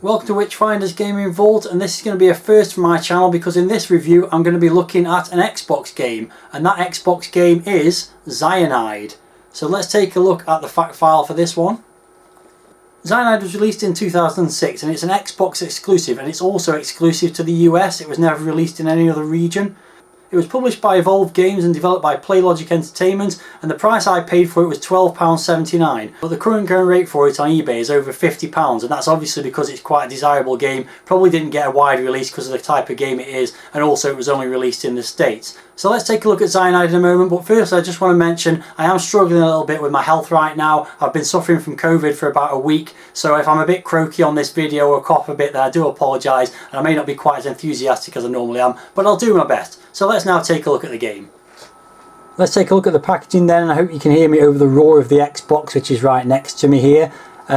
Welcome to Witchfinder's Gaming Vault, and this is going to be a first for my channel because in this review I'm going to be looking at an Xbox game, and that Xbox game is Xyanide. So let's take a look at the fact file for this one. Xyanide was released in 2006 and it's an Xbox exclusive, and it's also exclusive to the US. It was never released in any other region. It was published by Evolve Games and developed by PlayLogic Entertainment, and the price I paid for it was £12.79. But the current going rate for it on eBay is over £50, and that's obviously because it's quite a desirable game. Probably didn't get a wide release because of the type of game it is, and also it was only released in the States. So let's take a look at Xyanide in a moment, but first I just want to mention I am struggling a little bit with my health right now. I've been suffering from COVID for about a week, so if I'm a bit croaky on this video or cough a bit, then I do apologise, and I may not be quite as enthusiastic as I normally am, but I'll do my best. So let's now take a look at the game. Let's take a look at the packaging then, and I hope you can hear me over the roar of the Xbox, which is right next to me here.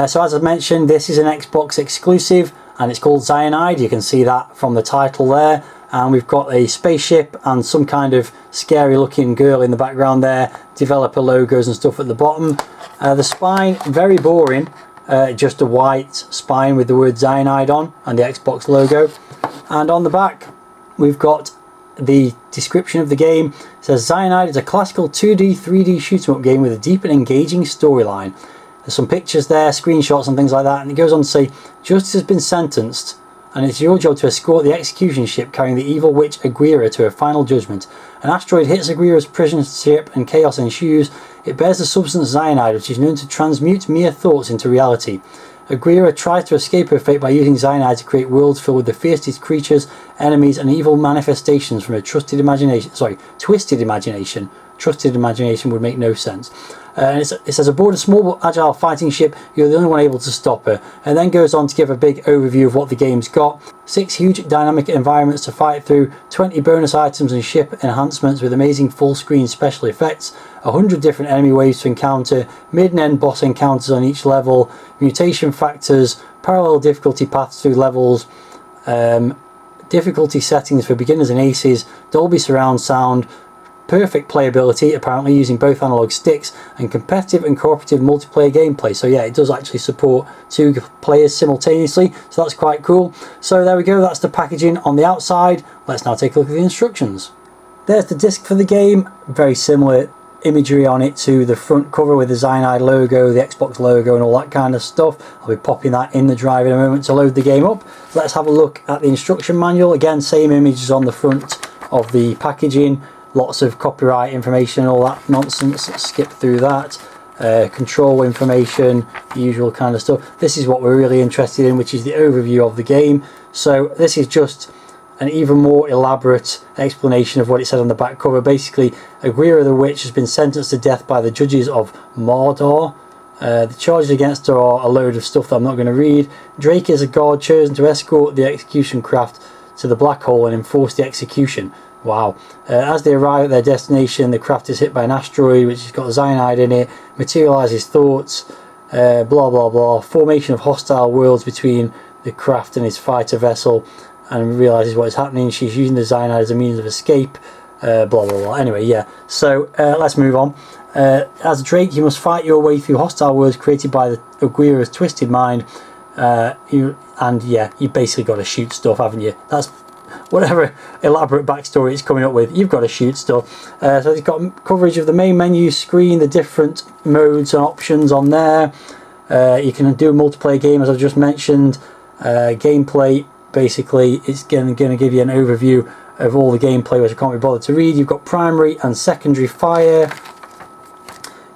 So as I mentioned, this is an Xbox exclusive and it's called Xyanide. You can see that from the title there, and we've got a spaceship and some kind of scary looking girl in the background there, developer logos and stuff at the bottom. The spine, very boring, just a white spine with the word Xyanide on and the Xbox logo. And on the back we've got the description of the game. It says Xyanide is a classical 2D 3D shoot 'em up game with a deep and engaging storyline. There's some pictures there, screenshots and things like that, and it goes on to say justice has been sentenced and it's your job to escort the execution ship carrying the evil witch Aguirre to her final judgment. An asteroid hits Aguirre's prison ship and chaos ensues. It bears the substance Xyanide, which is known to transmute mere thoughts into reality. Aguirre tries to escape her fate by using Xyanide to create worlds filled with the fiercest creatures, enemies and evil manifestations from a twisted imagination. Trusted imagination would make no sense. It says aboard a small but agile fighting ship, you're the only one able to stop her. And then goes on to give a big overview of what the game's got. 6 huge dynamic environments to fight through, 20 bonus items and ship enhancements with amazing full screen special effects, 100 different enemy waves to encounter, mid and end boss encounters on each level, mutation factors, parallel difficulty paths through levels, difficulty settings for beginners and aces, Dolby surround sound, perfect playability, apparently using both analog sticks, and competitive and cooperative multiplayer gameplay. So yeah, it does actually support 2 players simultaneously, so that's quite cool. So there we go, that's the packaging on the outside. Let's now take a look at the instructions. There's the disc for the game, very similar imagery on it to the front cover with the Xyanide logo, the Xbox logo and all that kind of stuff. I'll be popping that in the drive in a moment to load the game up. Let's have a look at the instruction manual. Again, same images on the front of the packaging. Lots of copyright information, all that nonsense. Let's skip through that. Control information, the usual kind of stuff. This is what we're really interested in, which is the overview of the game. So this is just an even more elaborate explanation of what it said on the back cover. Basically, Aguirre the witch has been sentenced to death by the judges of Mordor. The charges against her are a load of stuff that I'm not going to read. Drake is a god chosen to escort the execution craft to the black hole and enforce the execution. Wow. As they arrive at their destination, the craft is hit by an asteroid which has got cyanide in it, materializes thoughts, blah blah blah, formation of hostile worlds between the craft and his fighter vessel, and realizes what is happening. She's using the cyanide as a means of escape, blah blah blah. Anyway, yeah, so let's move on. As Drake, you must fight your way through hostile worlds created by the Aguirre's twisted mind, you basically got to shoot stuff, haven't you? That's whatever elaborate backstory it's coming up with, you've got to shoot stuff. So it's got coverage of the main menu screen, the different modes and options on there. You can do a multiplayer game, as I've just mentioned. Gameplay, basically, it's going to give you an overview of all the gameplay, which I can't be bothered to read. You've got primary and secondary fire.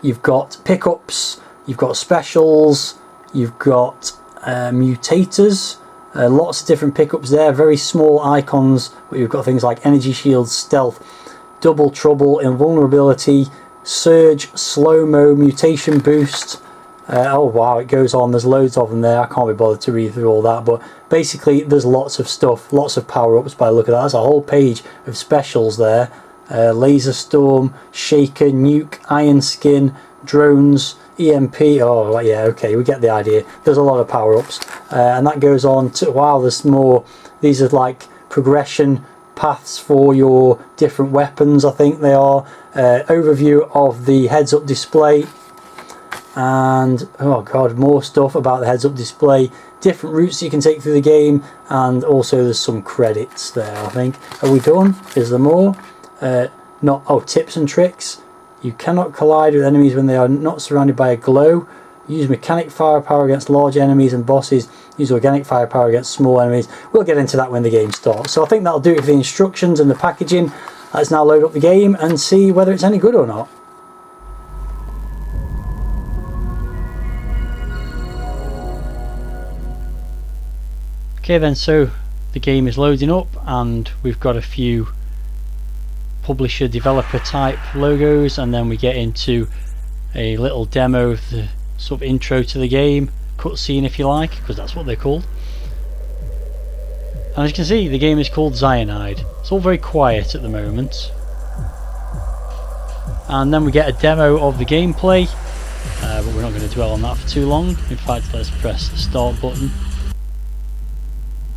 You've got pickups. You've got specials. You've got mutators. Lots of different pickups there, very small icons, but you've got things like energy shields, stealth, double trouble, invulnerability, surge, slow-mo, mutation boost. Oh wow, it goes on, there's loads of them there. I can't be bothered to read through all that, but basically there's lots of stuff, lots of power-ups by the look of that. There's a whole page of specials there. Laser storm, shaker, nuke, iron skin, drones, EMP, oh yeah, okay, we get the idea. There's a lot of power-ups, and that goes on to, wow, there's more. These are like progression paths for your different weapons, I think they are. Overview of the heads-up display, and oh god, more stuff about the heads up display, different routes you can take through the game, and also there's some credits there. I think, are we done? Is there more? Tips and tricks. You cannot collide with enemies when they are not surrounded by a glow. Use mechanic firepower against large enemies and bosses. Use organic firepower against small enemies. We'll get into that when the game starts. So I think that'll do it for the instructions and the packaging. Let's now load up the game and see whether it's any good or not. Okay then, so the game is loading up and we've got a few publisher developer type logos, and then we get into a little demo of the sort of intro to the game, cutscene if you like, because that's what they're called. And as you can see, the game is called Xyanide. It's all very quiet at the moment. And then we get a demo of the gameplay, but we're not going to dwell on that for too long. In fact, let's press the start button.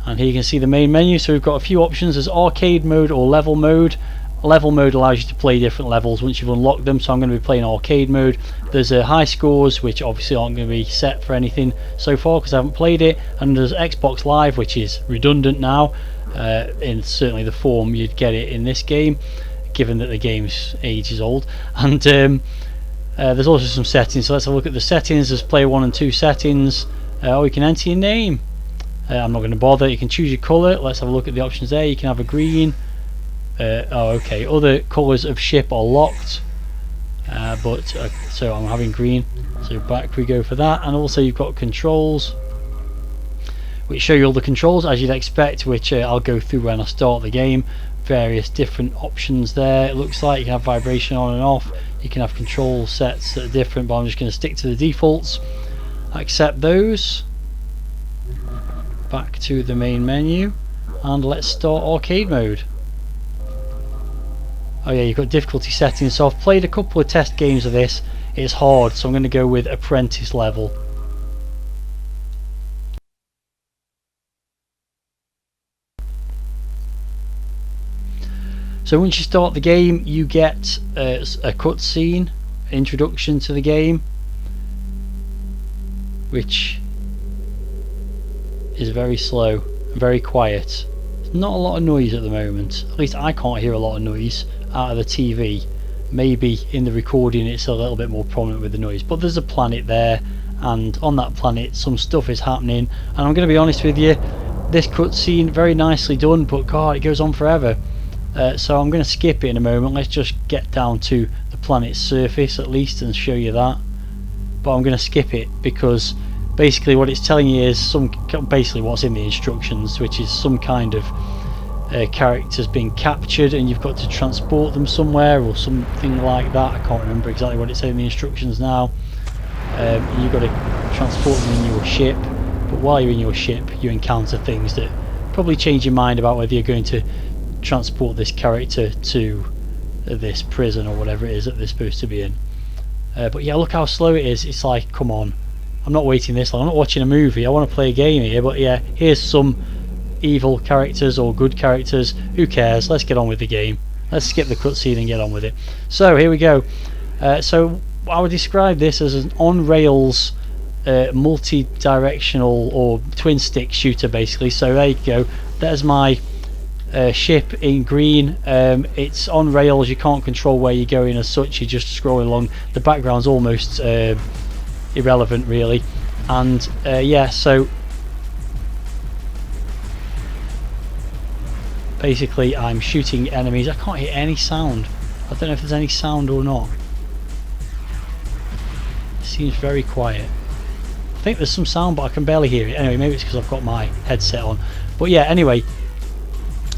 And here you can see the main menu. So we've got a few options. There's arcade mode or level mode. Level mode allows you to play different levels once you've unlocked them, so I'm going to be playing arcade mode. There's high scores, which obviously aren't going to be set for anything so far because I haven't played it, and there's Xbox Live, which is redundant now in certainly the form you'd get it in this game, given that the game's age is old. And there's also some settings, so let's have a look at the settings. There's player 1 and 2 settings. You can enter your name. I'm not going to bother. You can choose your colour. Let's have a look at the options there. You can have a green. Okay, other colours of ship are locked, so I'm having green, so back we go for that. And also you've got controls, which show you all the controls as you'd expect, which I'll go through when I start the game. Various different options there. It looks like you can have vibration on and off, you can have control sets that are different, but I'm just going to stick to the defaults, accept those. Back to the main menu, and let's start arcade mode. Oh yeah, you've got difficulty settings, so I've played a couple of test games of this. It's hard, so I'm going to go with apprentice level. So once you start the game, you get a cutscene, introduction to the game, which is very slow and very quiet. There's not a lot of noise at the moment, at least I can't hear a lot of noise out of the TV. Maybe in the recording it's a little bit more prominent with the noise, but there's a planet there, and on that planet some stuff is happening. And I'm going to be honest with you, this cutscene very nicely done, but god, it goes on forever. So I'm going to skip it in a moment. Let's just get down to the planet's surface at least and show you that. But I'm going to skip it because basically what it's telling you is basically what's in the instructions, which is some kind of characters being captured and you've got to transport them somewhere or something like that. I can't remember exactly what it said in the instructions now. You've got to transport them in your ship, but while you're in your ship you encounter things that probably change your mind about whether you're going to transport this character to this prison or whatever it is that they're supposed to be in. But yeah, look how slow it is. It's like, come on, I'm not waiting this long, I'm not watching a movie, I want to play a game here. But yeah, here's some evil characters or good characters, who cares, let's get on with the game. Let's skip the cutscene and get on with it. So here we go. So I would describe this as an on-rails multi-directional or twin stick shooter basically. So there you go, there's my ship in green. It's on rails, you can't control where you're going as such, you're just scrolling along. The background's almost irrelevant really. And yeah, so basically I'm shooting enemies. I can't hear any sound. I don't know if there's any sound or not. It seems very quiet. I think there's some sound but I can barely hear it. Anyway, maybe it's because I've got my headset on. But yeah, anyway,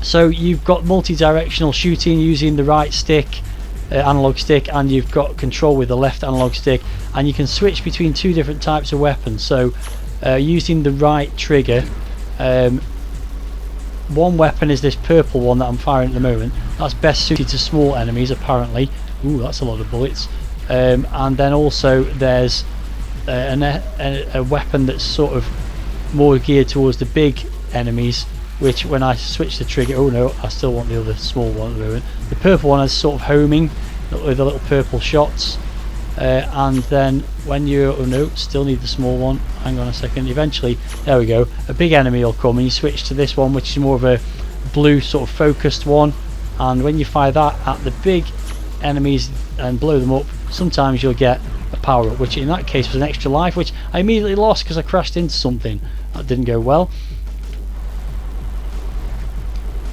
so you've got multi-directional shooting using the right stick, analog stick, and you've got control with the left analog stick, and you can switch between two different types of weapons. So using the right trigger, one weapon is this purple one that I'm firing at the moment. That's best suited to small enemies apparently. Ooh, that's a lot of bullets. And then also there's a weapon that's sort of more geared towards the big enemies, which when I switch the trigger, oh no, I still want the other small one at the moment. The purple one has sort of homing with the little purple shots, and then when you, oh no, still need the small one, hang on a second, eventually, there we go, a big enemy will come and you switch to this one, which is more of a blue sort of focused one, and when you fire that at the big enemies and blow them up, sometimes you'll get a power up, which in that case was an extra life, which I immediately lost because I crashed into something. That didn't go well.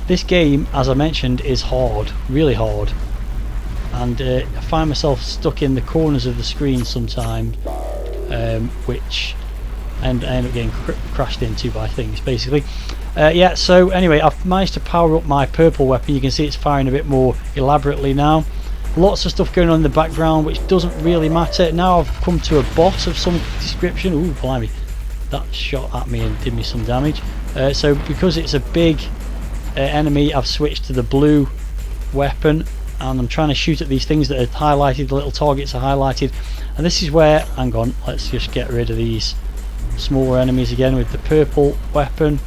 This game, as I mentioned, is hard, really hard, and I find myself stuck in the corners of the screen sometimes, which I end up getting crashed into by things, basically. Yeah, so anyway, I've managed to power up my purple weapon. You can see it's firing a bit more elaborately now. Lots of stuff going on in the background, which doesn't really matter. Now I've come to a boss of some description. Ooh, blimey, that shot at me and did me some damage. So because it's a big enemy, I've switched to the blue weapon, and I'm trying to shoot at these things that are highlighted. The little targets are highlighted, and this is where, hang on, let's just get rid of these smaller enemies again with the purple weapon.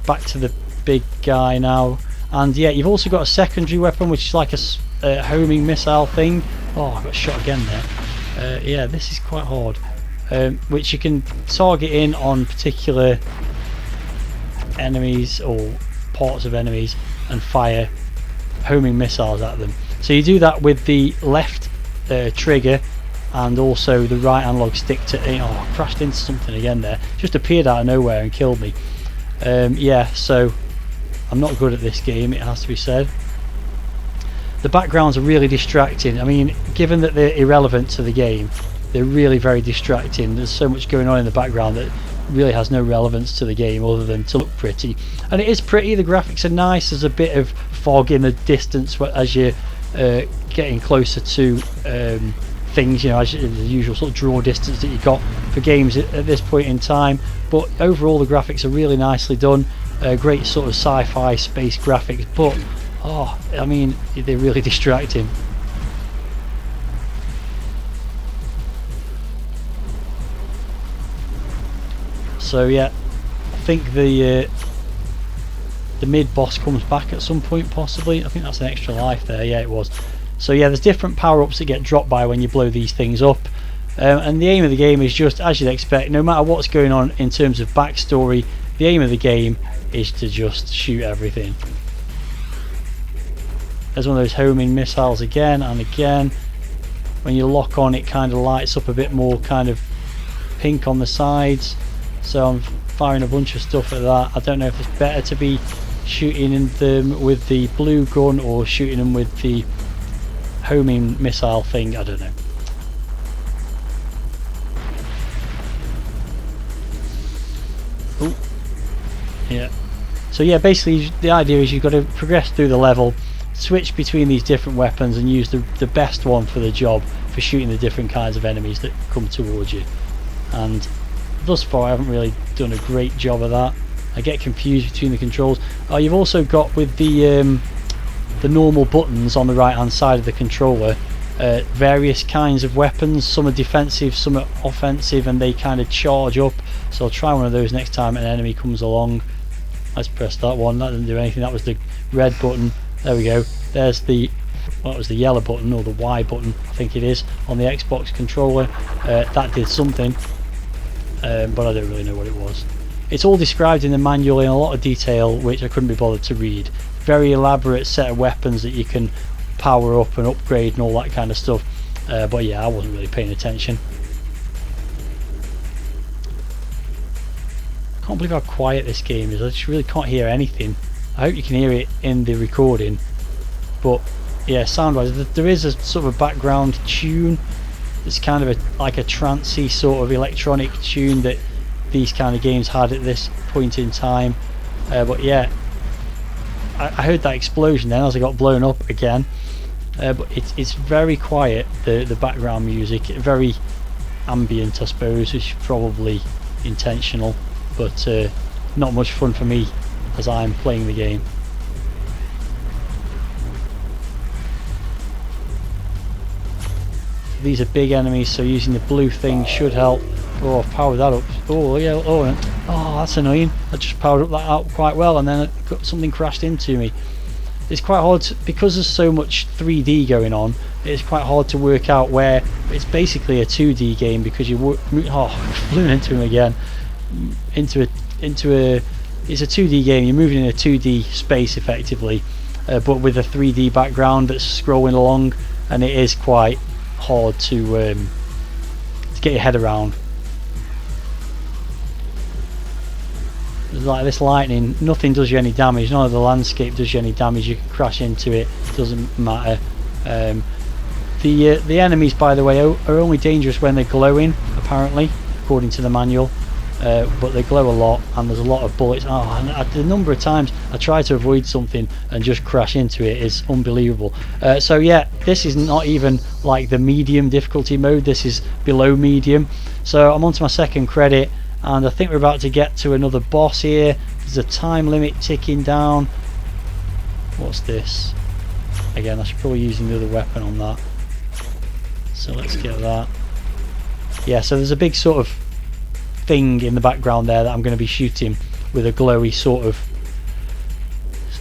Back to the big guy now, and yeah, you've also got a secondary weapon, which is like a homing missile thing. Oh, I got shot again there. Yeah, this is quite hard, which you can target in on particular enemies or parts of enemies and fire homing missiles at them. So you do that with the left trigger and also the right analog stick to, oh, I crashed into something again there, just appeared out of nowhere and killed me. Yeah, so I'm not good at this game, it has to be said. The backgrounds are really distracting. I mean, given that they're irrelevant to the game, they're really very distracting. There's so much going on in the background that really has no relevance to the game other than to look pretty. And it is pretty, the graphics are nice. There's a bit of fog in the distance as you're getting closer to things, you know, as the usual sort of draw distance that you got for games at this point in time. But overall the graphics are really nicely done, great sort of sci-fi space graphics, but oh, I mean, they're really distracting. So yeah, I think the mid boss comes back at some point possibly. I think that's an extra life there, yeah it was. So yeah, there's different power-ups that get dropped by when you blow these things up. And the aim of the game is just, as you'd expect, no matter what's going on in terms of backstory, the aim of the game is to just shoot everything. There's one of those homing missiles again and again. When you lock on, it kind of lights up a bit more kind of pink on the sides. So I'm firing a bunch of stuff at that. I don't know if it's better to be shooting them with the blue gun or shooting them with the homing missile thing, I don't know. Ooh. Yeah. So yeah, basically the idea is you've got to progress through the level, switch between these different weapons and use the best one for the job for shooting the different kinds of enemies that come towards you. And thus far I haven't really done a great job of that. I get confused between the controls. You've also got with the normal buttons on the right hand side of the controller various kinds of weapons. Some are defensive, some are offensive, and they kind of charge up. So I'll try one of those next time an enemy comes along. Let's press that one. That didn't do anything. That was the red button. There we go. There's the, what was the yellow button, or the Y button I think it is, on the Xbox controller. That did something, but I don't really know what it was. It's all described in the manual in a lot of detail, which I couldn't be bothered to read. Very elaborate set of weapons that you can power up and upgrade and all that kind of stuff. But yeah, I wasn't really paying attention. I can't believe how quiet this game is. I just really can't hear anything. I hope you can hear it in the recording. But yeah, sound wise, there is a sort of a background tune. It's kind of like a trancey sort of electronic tune that these kind of games had at this point in time. But yeah, I heard that explosion then as I got blown up again. But it's very quiet, the background music, very ambient I suppose, which is probably intentional, but not much fun for me as I'm playing the game. These are big enemies, so using the blue thing should help. Oh, I've powered that up. Oh yeah, oh that's annoying. I just powered up that out quite well and then something crashed into me. it's quite hard to, because there's so much 3D going on. It's quite hard to work out where it's basically a 2D game, because you flew into him again. It's a 2D game. You're moving in a 2D space effectively, but with a 3D background that's scrolling along, and it is quite hard to get your head around. Like this lightning, nothing does you any damage. None of the landscape does you any damage. You can crash into it, doesn't matter. The enemies, by the way, are only dangerous when they're glowing, apparently, according to the manual. But they glow a lot, and there's a lot of bullets. And the number of times I try to avoid something and just crash into it is unbelievable. So yeah, this is not even like the medium difficulty mode. This is below medium. So I'm on to my second credit, and I think we're about to get to another boss here. There's a time limit ticking down. What's this? Again, I should probably use the other weapon on that. So let's get that. Yeah, so there's a big sort of thing in the background there that I'm going to be shooting with a glowy sort of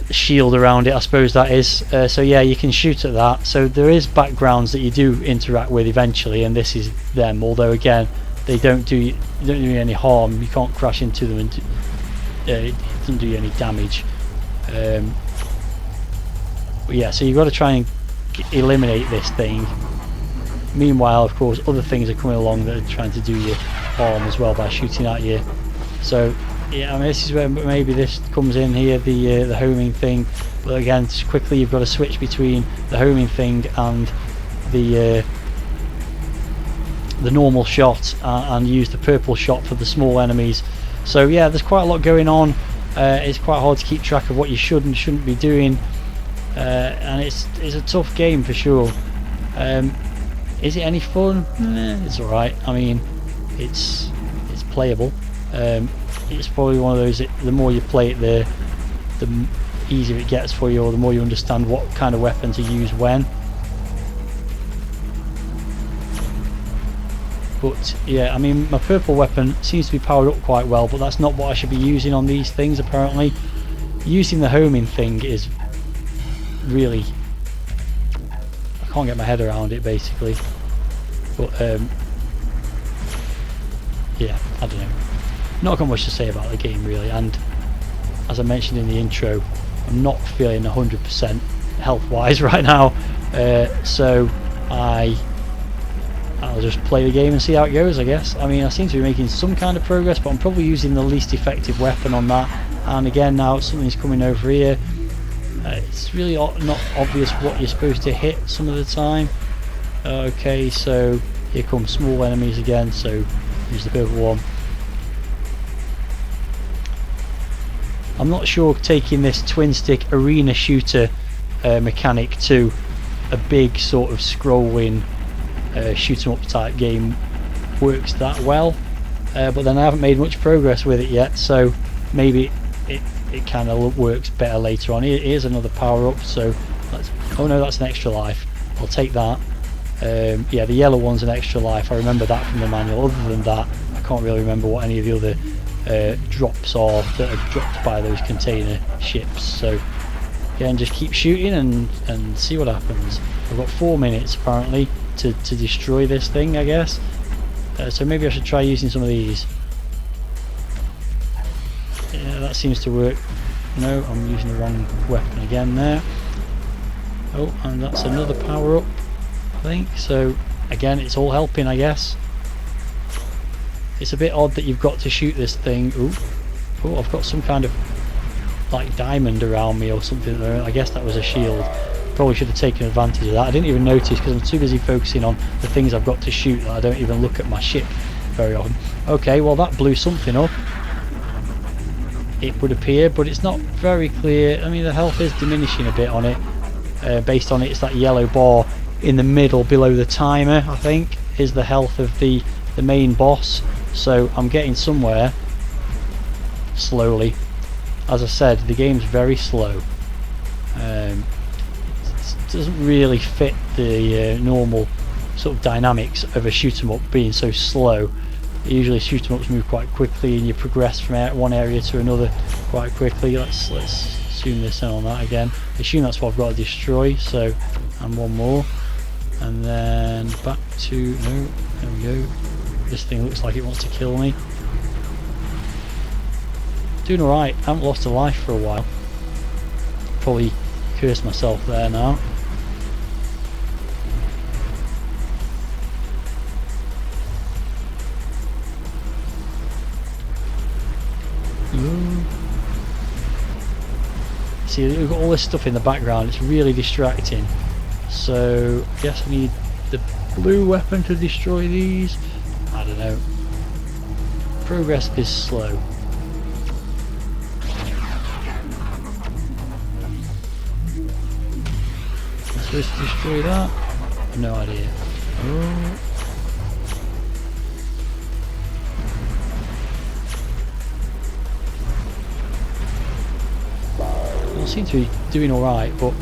shield around it, I suppose that is. So yeah, you can shoot at that. So there is backgrounds that you do interact with eventually, and this is them. Although again, they don't do you any harm. You can't crash into them, and it doesn't do you any damage. But yeah, so you've got to try and eliminate this thing. Meanwhile, of course, other things are coming along that are trying to do you harm as well by shooting at you. So yeah, I mean, this is where maybe this comes in here, the homing thing. But again, just quickly, you've got to switch between the homing thing and the normal shot, and use the purple shot for the small enemies. So yeah, there's quite a lot going on. It's quite hard to keep track of what you should and shouldn't be doing, and it's a tough game for sure. Is it any fun? It's alright. I mean, it's playable. It's probably one of those, the more you play it, the easier it gets for you, or the more you understand what kind of weapon to use when. But yeah, I mean, my purple weapon seems to be powered up quite well, but that's not what I should be using on these things apparently. Using the homing thing is really, I can't get my head around it basically. But yeah, I don't know. Not got much to say about the game really, and as I mentioned in the intro, I'm not feeling 100% health wise right now, so I'll just play the game and see how it goes, I guess. I mean, I seem to be making some kind of progress, but I'm probably using the least effective weapon on that. And again, now something's coming over here. It's really not obvious what you're supposed to hit some of the time. Okay, so here come small enemies again, so use the purple one. I'm not sure taking this twin stick arena shooter mechanic to a big sort of scrolling shoot 'em up type game works that well, but then I haven't made much progress with it yet, so maybe it kind of works better later on. Here's another power up, so oh no, that's an extra life. I'll take that. Yeah, the yellow one's an extra life. I remember that from the manual. Other than that, I can't really remember what any of the other drops are that are dropped by those container ships. So again, just keep shooting and see what happens. I've got 4 minutes apparently to destroy this thing, I guess. So maybe I should try using some of these. Yeah, that seems to work. No, I'm using the wrong weapon again there. Oh, and that's another power up, I think. So again, it's all helping, I guess. It's a bit odd that you've got to shoot this thing. Oh, I've got some kind of like diamond around me or something. I guess that was a shield. Probably should have taken advantage of that. I didn't even notice because I'm too busy focusing on the things I've got to shoot that I don't even look at my ship very often. Okay, well that blew something up, it would appear, but it's not very clear. I mean, the health is diminishing a bit on it. Based on it, it's that yellow bar in the middle below the timer, I think, is the health of the main boss. So I'm getting somewhere slowly. As I said, the game's very slow. It doesn't really fit the normal sort of dynamics of a shoot 'em up being so slow. Usually shoot 'em ups move quite quickly and you progress from one area to another quite quickly. Let's zoom this in on that again. I assume that's what I've got to destroy, so, and one more. And then back to, no, there we go. This thing looks like it wants to kill me. Doing alright, I haven't lost a life for a while. Probably cursed myself there now. Ooh. See, we've got all this stuff in the background, it's really distracting. So, I guess I need the blue weapon to destroy these. I don't know. Progress is slow. Am I supposed to destroy that? No idea. Oh. I seem to be doing alright, but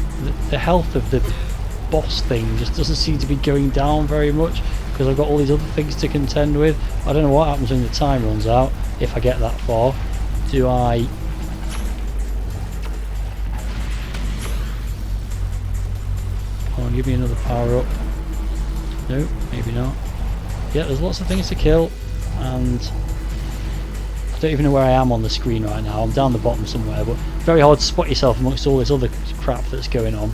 the health of the boss thing just doesn't seem to be going down very much because I've got all these other things to contend with. I don't know what happens when the time runs out, if I get that far. Do I... Come on, give me another power up. No, maybe not. Yeah, there's lots of things to kill, and I don't even know where I am on the screen right now. I'm down the bottom somewhere, but very hard to spot yourself amongst all this other crap that's going on.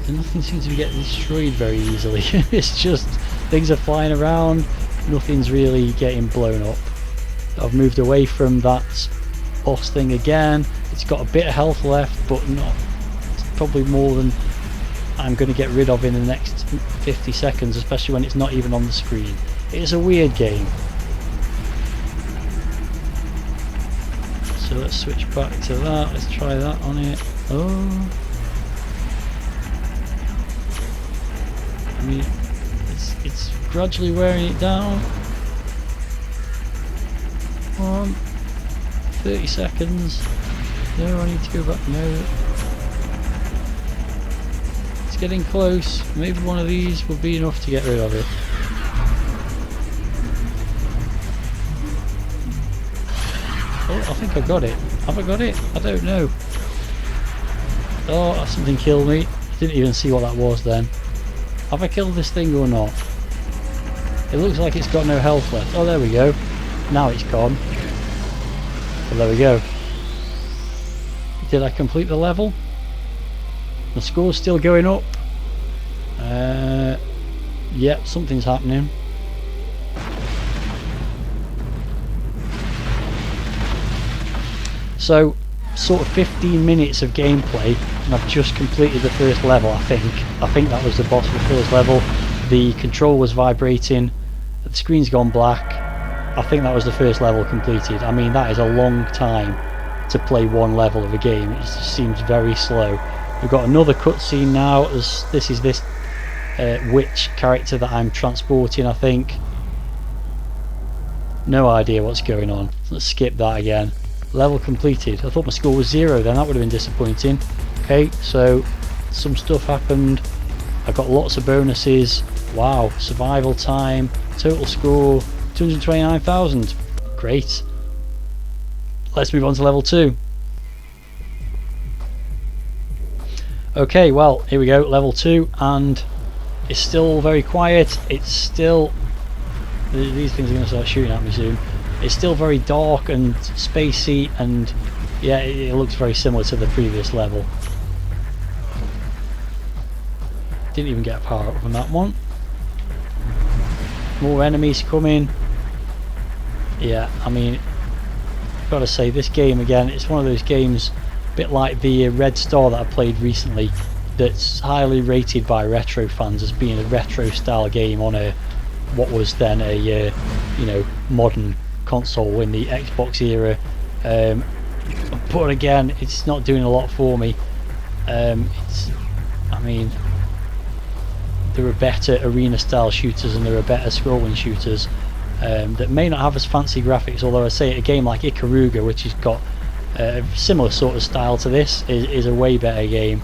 And nothing seems to be getting destroyed very easily. It's just things are flying around, nothing's really getting blown up. I've moved away from that boss thing again. It's got a bit of health left, but not probably more than I'm going to get rid of in the next 50 seconds, especially when it's not even on the screen. It's a weird game. So let's switch back to that. Let's try that on it. Oh, I mean, it's gradually wearing it down. Come on, 30 seconds. No, I need to go back. No, it's getting close. Maybe one of these will be enough to get rid of it. Oh, I think I got it. Have I got it? I don't know. Oh, something killed me. Didn't even see what that was then. Have I killed this thing or not? It looks like it's got no health left. Oh, there we go. Now it's gone. Well, there we go. Did I complete the level? The score's still going up. Yep, something's happening. So, sort of 15 minutes of gameplay, and I've just completed the first level, I think. I think that was the boss of the first level. The control was vibrating, the screen's gone black. I think that was the first level completed. I mean, that is a long time to play one level of a game. It just seems very slow. We've got another cutscene now. This is this witch character that I'm transporting, I think. No idea what's going on. Let's skip that again. Level completed. I thought my score was 0 then, that would have been disappointing. Okay, so some stuff happened. I got lots of bonuses. Wow, survival time, total score 229,000. Great. Let's move on to level 2. Okay, well, here we go, level 2, and it's still very quiet. It's still... These things are going to start shooting at me soon. It's still very dark and spacey, and yeah, it looks very similar to the previous level. Didn't even get a power up from that one. More enemies coming. Yeah, I mean, I've got to say, this game again, it's one of those games, a bit like the Red Star that I played recently, that's highly rated by retro fans as being a retro style game on a what was then a you know, modern console in the Xbox era. But again, it's not doing a lot for me. I mean, there are better arena style shooters and there are better scrolling shooters that may not have as fancy graphics, although I say a game like Ikaruga, which has got a similar sort of style to this, is a way better game.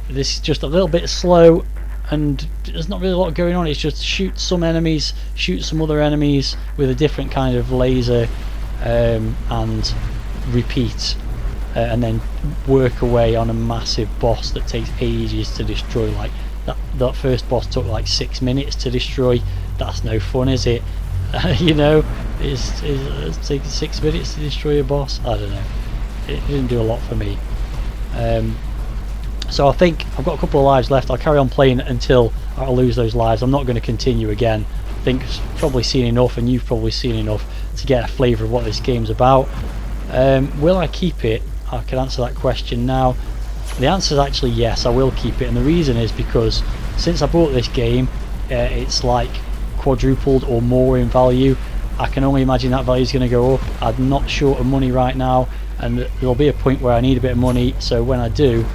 This is just a little bit slow. and there's not really a lot going on. It's just shoot some enemies, shoot some other enemies with a different kind of laser, and repeat, and then work away on a massive boss that takes ages to destroy. Like that first boss took like 6 minutes to destroy. That's no fun, is it? You know, it's taking 6 minutes to destroy a boss. I don't know, it didn't do a lot for me. So I think I've got a couple of lives left. I'll carry on playing until I lose those lives. I'm not going to continue again. I think I've probably seen enough, and you've probably seen enough to get a flavour of what this game's about. Will I keep it? I can answer that question now. The answer is actually yes, I will keep it, and the reason is because since I bought this game, it's like quadrupled or more in value. I can only imagine that value is going to go up. I'm not short of money right now, and there'll be a point where I need a bit of money, so when I do,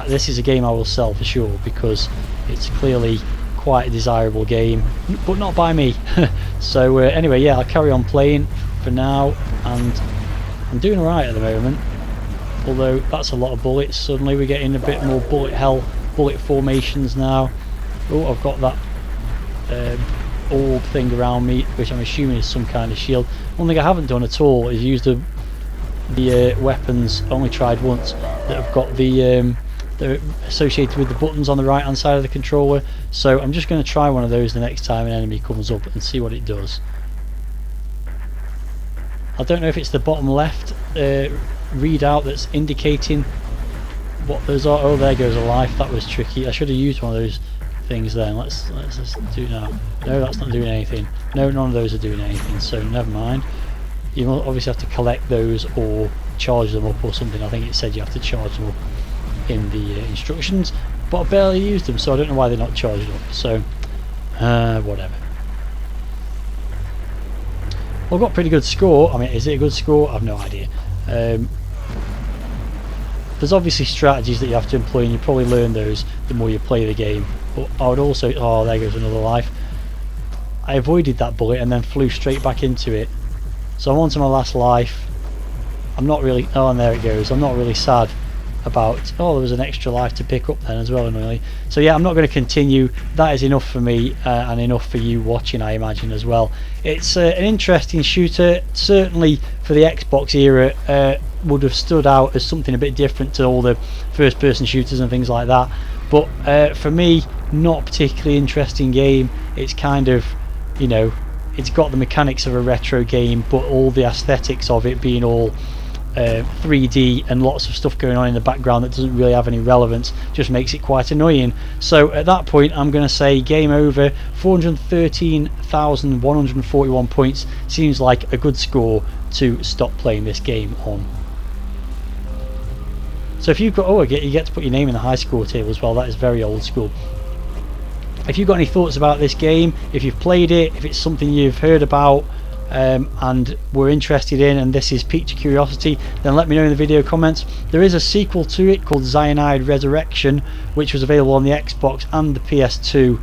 this is a game I will sell for sure, because it's clearly quite a desirable game, but not by me. So anyway, yeah, I'll carry on playing for now, and I'm doing alright at the moment, although that's a lot of bullets. Suddenly we're getting a bit more bullet formations now. Oh, I've got that orb thing around me, which I'm assuming is some kind of shield. One thing I haven't done at all is use the weapons, only tried once, that have got the they're associated with the buttons on the right hand side of the controller, so I'm just going to try one of those the next time an enemy comes up and see what it does. I don't know if it's the bottom left readout that's indicating what those are. Oh, there goes a life. That was tricky. I should have used one of those things then. Let's just do now. No, that's not doing anything. No, none of those are doing anything, so never mind. You will obviously have to collect those or charge them up or something. I think it said you have to charge them up in the instructions, but I barely used them, so I don't know why they're not charged up. So whatever. Well, I've got a pretty good score. I mean, is it a good score? I've no idea. There's obviously strategies that you have to employ, and you probably learn those the more you play the game. But I would also... oh, there goes another life. I avoided that bullet and then flew straight back into it. So I'm on to my last life. I'm not really... oh, and there it goes. I'm not really sad about... oh, there was an extra life to pick up then as well, annoyingly. So yeah, I'm not going to continue. That is enough for me, and enough for you watching, I imagine, as well. It's an interesting shooter. Certainly for the Xbox era, would have stood out as something a bit different to all the first person shooters and things like that. But for me, not a particularly interesting game. It's kind of, you know, it's got the mechanics of a retro game, but all the aesthetics of it being all 3D and lots of stuff going on in the background that doesn't really have any relevance just makes it quite annoying. So at that point, I'm going to say game over. 413,141 points seems like a good score to stop playing this game on. So if you've got... oh, you get to put your name in the high score table as well. That is very old school. If you've got any thoughts about this game, if you've played it, if it's something you've heard about and were interested in, and this has piqued your curiosity, then let me know in the video comments. There is a sequel to it called Xyanide Resurrection, which was available on the Xbox and the PS2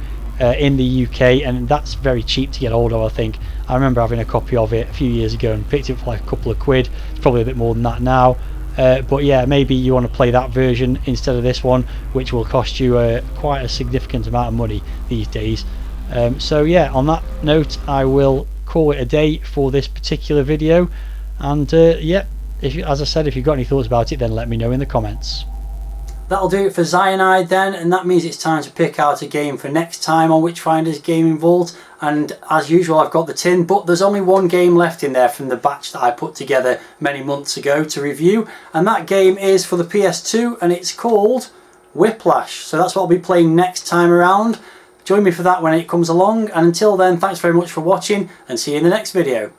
in the UK, and that's very cheap to get hold of, I think. I remember having a copy of it a few years ago and picked it for like a couple of quid. It's probably a bit more than that now. But yeah, maybe you want to play that version instead of this one, which will cost you quite a significant amount of money these days. So yeah, on that note, I will call it a day for this particular video, and yeah, as I said, if you've got any thoughts about it, then let me know in the comments. That'll do it for Xyanide then, and that means it's time to pick out a game for next time on Witchfinder's Gaming Vault. And as usual, I've got the tin, but there's only one game left in there from the batch that I put together many months ago to review, and that game is for the PS2 and it's called Whiplash. So that's what I'll be playing next time around. Join me for that when it comes along, and until then, thanks very much for watching and see you in the next video.